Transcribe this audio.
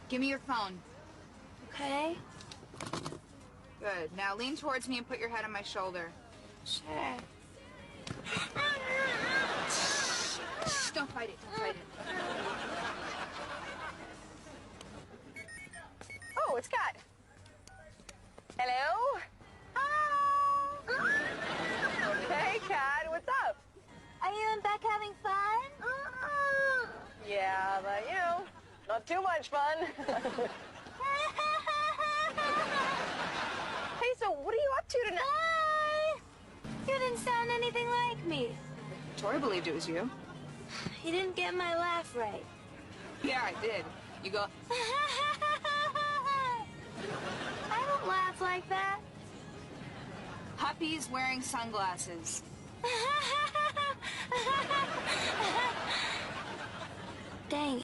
Give me your phone. Okay. Good. Now lean towards me and put your head on my shoulder. Sure. Shh, don't fight it. Don't fight it. Oh, it's Kat. Hello? Hey, Kat, what's up? Are you and Beck having fun? Yeah, but, you know, not too much fun. Hey, so what are you up to tonight? Hi! You didn't sound anything like me. Tori believed it was you. You didn't get my laugh right. Yeah, I did. You go, I don't laugh like that. Huppy's wearing sunglasses. Dang.